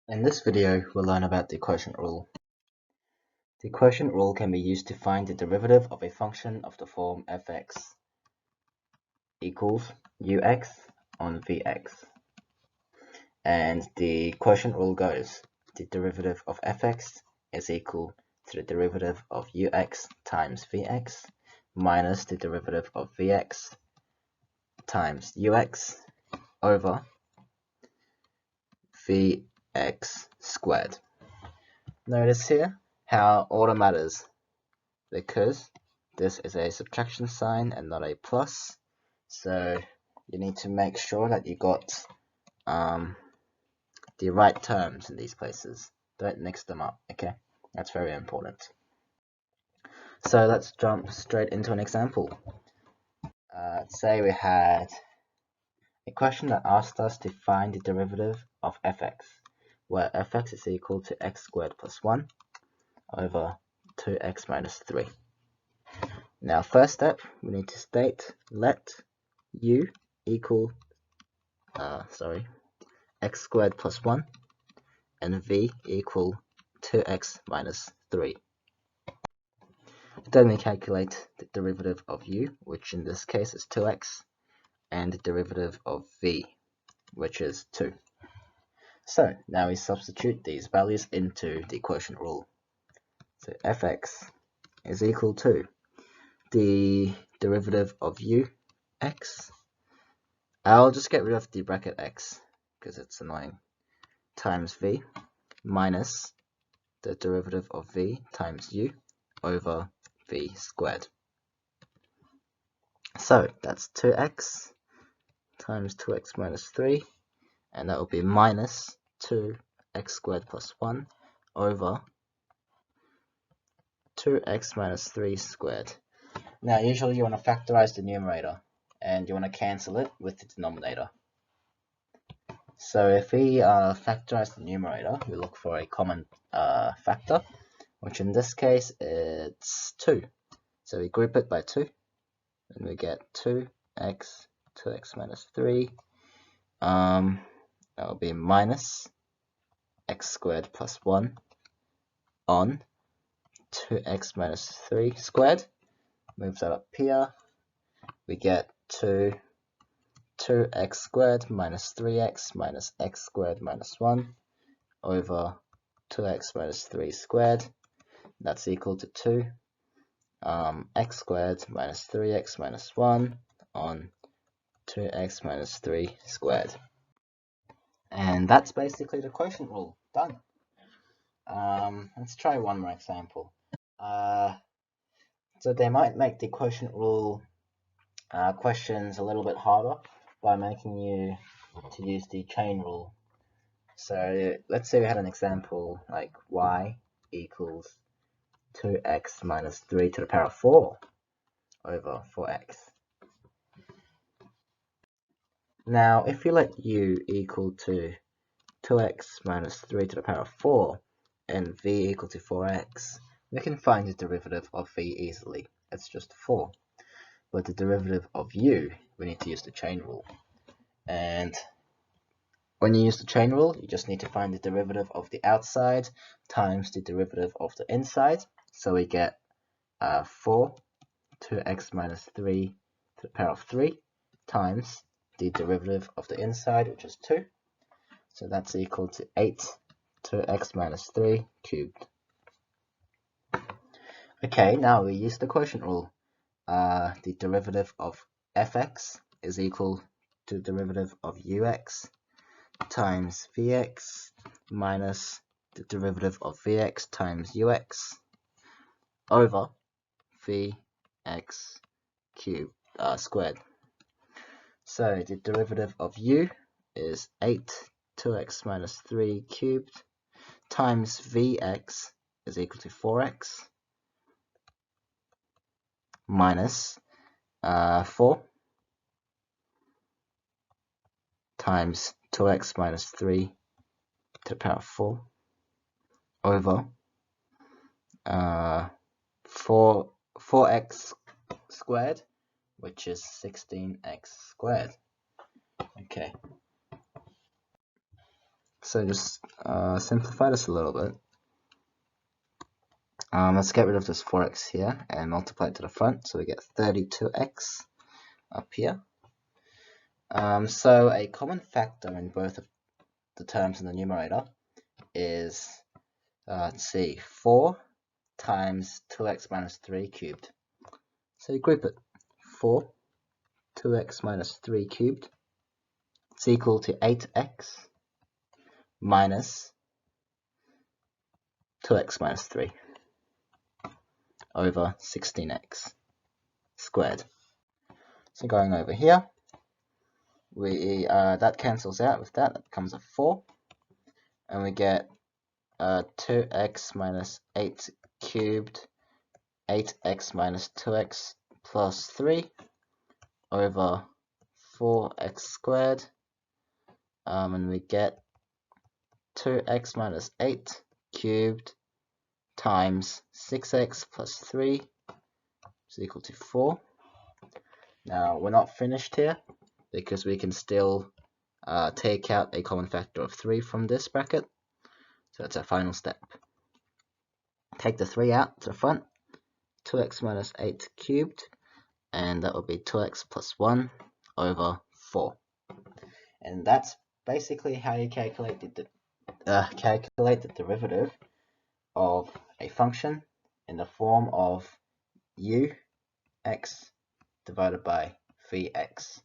In this video, we'll learn about the quotient rule. The quotient rule can be used to find the derivative of a function of the form fx equals ux on vx. And the quotient rule goes, the derivative of fx is equal to the derivative of ux times vx minus the derivative of vx times ux over vx squared. Notice here how order matters, because this is a subtraction sign and not a plus, so you need to make sure that you got the right terms in these places. Don't mix them up, okay? That's very important. So let's jump straight into an example. Say we had a question that asked us to find the derivative of fx, where fx is equal to x squared plus 1 over 2x minus 3. Now, first step, we need to state let u equal x squared plus 1 and v equal 2x minus 3. Then we calculate the derivative of u, which in this case is 2x, and the derivative of v, which is 2. So now we substitute these values into the quotient rule. So fx is equal to the derivative of ux. I'll just get rid of the bracket x because it's annoying, times v minus the derivative of v times u over v squared. So that's 2x times 2x minus 3, and that will be minus 2x squared plus 1 over 2x minus 3 squared. Now usually you want to factorize the numerator, and you want to cancel it with the denominator. So if we factorize the numerator, we look for a common factor, which in this case it's 2. So we group it by 2, and we get 2x minus 3. That will be minus x squared plus 1 on 2x minus 3 squared. Move that up here. We get 2x squared minus 3x minus x squared minus 1 over 2x minus 3 squared. That's equal to 2 x squared minus 3x minus 1 on 2x minus 3 squared. And that's basically the quotient rule. Done. Let's try one more example. So they might make the quotient rule questions a little bit harder by making you to use the chain rule. So let's say we had an example like y equals 2x minus 3 to the power of 4 over 4x. Now, if you let u equal to 2x minus 3 to the power of 4 and v equal to 4x, we can find the derivative of v easily. It's just 4. But the derivative of u, we need to use the chain rule. And when you use the chain rule, you just need to find the derivative of the outside times the derivative of the inside. So we get 4 2x minus 3 to the power of 3 times the derivative of the inside, which is 2. So that's equal to 8 2x minus 3 cubed. Okay, now we use the quotient rule. The derivative of fx is equal to the derivative of ux times vx minus the derivative of vx times ux over vx cubed squared. So the derivative of u is 8 2x minus 3 cubed times vx is equal to 4x minus 4 times 2x minus 3 to the power of 4 over 4x squared, which is 16x squared. Okay. So just simplify this a little bit. Let's get rid of this 4x here and multiply it to the front, so we get 32x up here. So a common factor in both of the terms in the numerator is, let's see, 4 times 2x minus 3 cubed. So you group it. 4, 2x minus 3 cubed. It's equal to 8x minus 2x minus 3 over 16x squared. So going over here, we that cancels out with that. That becomes a 4, and we get 2x minus 8 cubed, 8x minus 2x plus 3 over 4x squared, and we get 2x minus 8 cubed times 6x plus 3 is equal to 4. Now we're not finished here, because we can still take out a common factor of 3 from this bracket. So that's our final step. Take the 3 out to the front, 2x minus 8 cubed, and that will be 2x plus 1 over 4. And that's basically how you calculate the derivative of a function in the form of u(x) divided by vx.